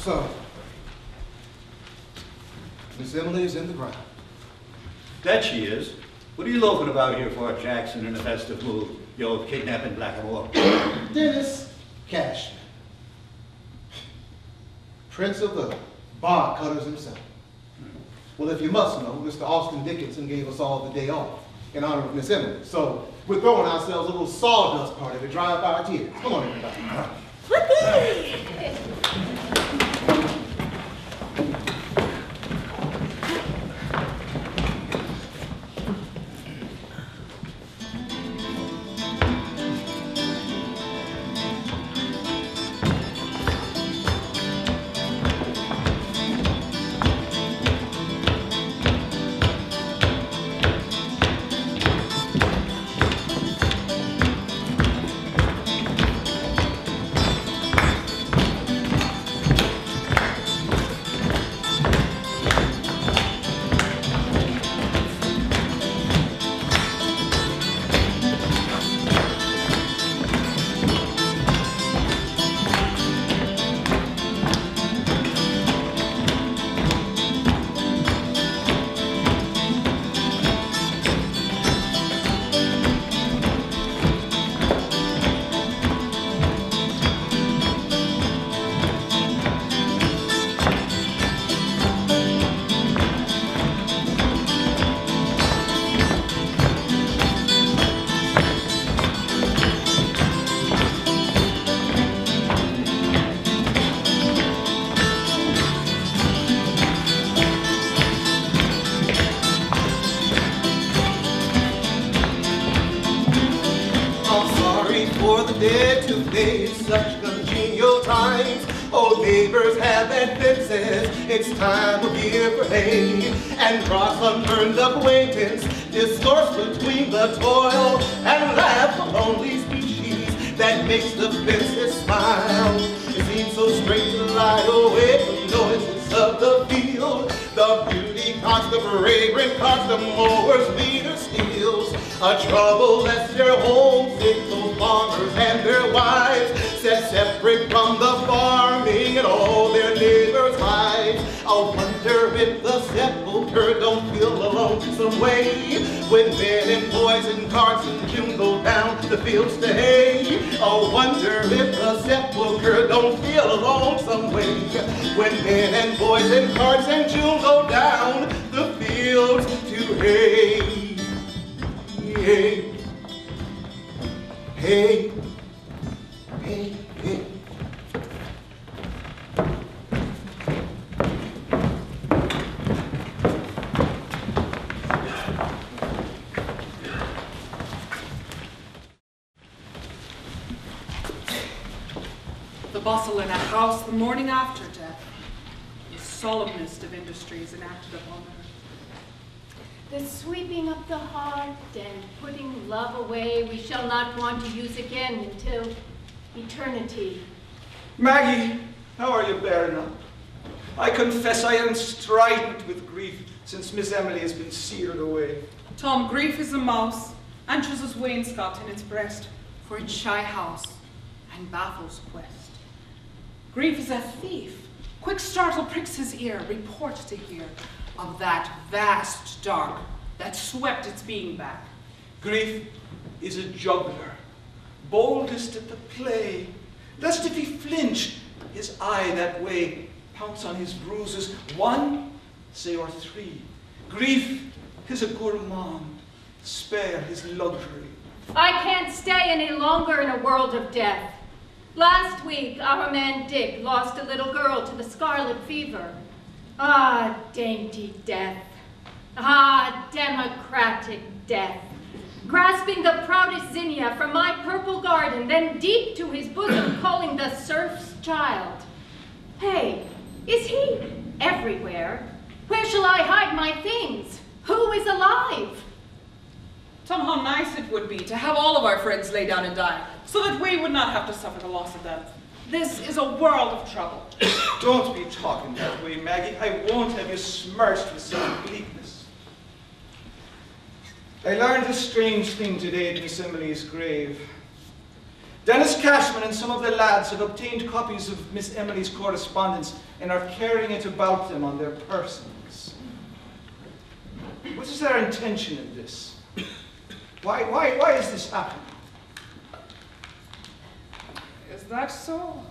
So, Miss Emily is in the ground. That she is. What are you loafing about here for, Jackson, in a festive mood? You old kidnapping blackamoor. Dennis Cashman, Prince of the bar cutters himself. Well, if you must know, Mr. Austin Dickinson gave us all the day off in honor of Miss Emily. So we're throwing ourselves a little sawdust party to dry up our tears. Come on, everybody. Whoopee! There to face such congenial times. Old neighbors have advances. It's time of year for hay. And cross unlearned acquaintance discourse between the toil and laugh the lonely species that makes the fences smile. It seems so strange to lie awake from noises of the field. The beauty carts, the fragrant carts, the mowers, leader steals. A trouble lest they're homesick, those farmers and their wives, set separate from the farming and all their neighbors' wives. I wonder if the sepulchre don't feel alone some way, when men and boys and carts in June go down the fields to hay. I wonder if the sepulchre don't feel alone some way, when men and boys and carts in June go down the fields to hay. Hey, hey, hey, hey. The bustle in a house the morning after death, the solemnest of industries enacted upon her. The sweeping of the heart and putting love away we shall not want to use again until eternity. Maggie, how are you bearing up? I confess I am strident with grief since Miss Emily has been seared away. Tom, grief is a mouse, and chooses wainscot in its breast for its shy house and baffles quest. Grief is a thief, quick startle pricks his ear, report to hear of that vast dark that swept its being back. Grief is a juggler, boldest at the play, lest if he flinch, his eye that way pounce on his bruises, one, say, or three. Grief is a gourmand, spare his luxury. I can't stay any longer in a world of death. Last week, our man Dick lost a little girl to the scarlet fever. Ah, dainty death. Ah, democratic death. Grasping the proudest zinnia from my purple garden, then deep to his bosom calling the serf's child. Hey, is he everywhere? Where shall I hide my things? Who is alive? Tom, how nice it would be to have all of our friends lay down and die, so that we would not have to suffer the loss of them. This is a world of trouble. Don't be talking that way, Maggie. I won't have you smirched with such bleakness. I learned a strange thing today at Miss Emily's grave. Dennis Cashman and some of the lads have obtained copies of Miss Emily's correspondence and are carrying it about them on their persons. What is their intention in this? Why is this happening? Is that so?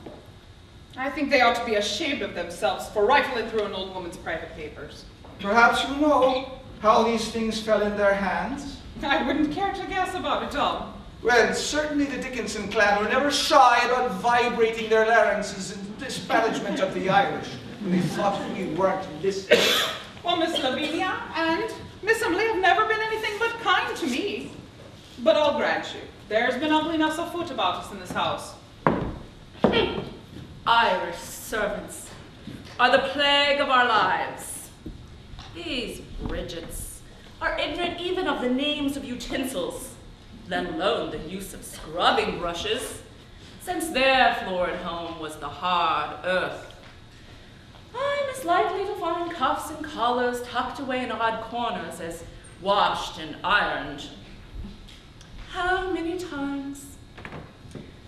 I think they ought to be ashamed of themselves for rifling through an old woman's private papers. Perhaps you know how these things fell in their hands? I wouldn't care to guess about it, Tom. Well, certainly the Dickinson clan were never shy about vibrating their larynxes in disparagement of the Irish when they thought we weren't listening. Well, Miss Lavinia and Miss Emily have never been anything but kind to me. But I'll grant you, there's been ugliness afoot about us in this house. Irish servants are the plague of our lives. These Bridgets are ignorant even of the names of utensils, let alone the use of scrubbing brushes, since their florid home was the hard earth. I'm as likely to find cuffs and collars tucked away in odd corners as washed and ironed. How many times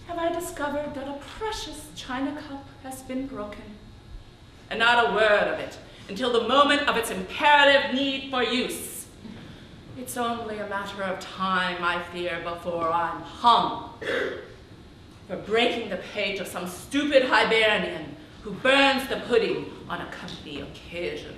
have I discovered that a precious china cup has been broken, and not a word of it until the moment of its imperative need for use. It's only a matter of time, I fear, before I'm hung for breaking the page of some stupid Hibernian who burns the pudding on a company occasion.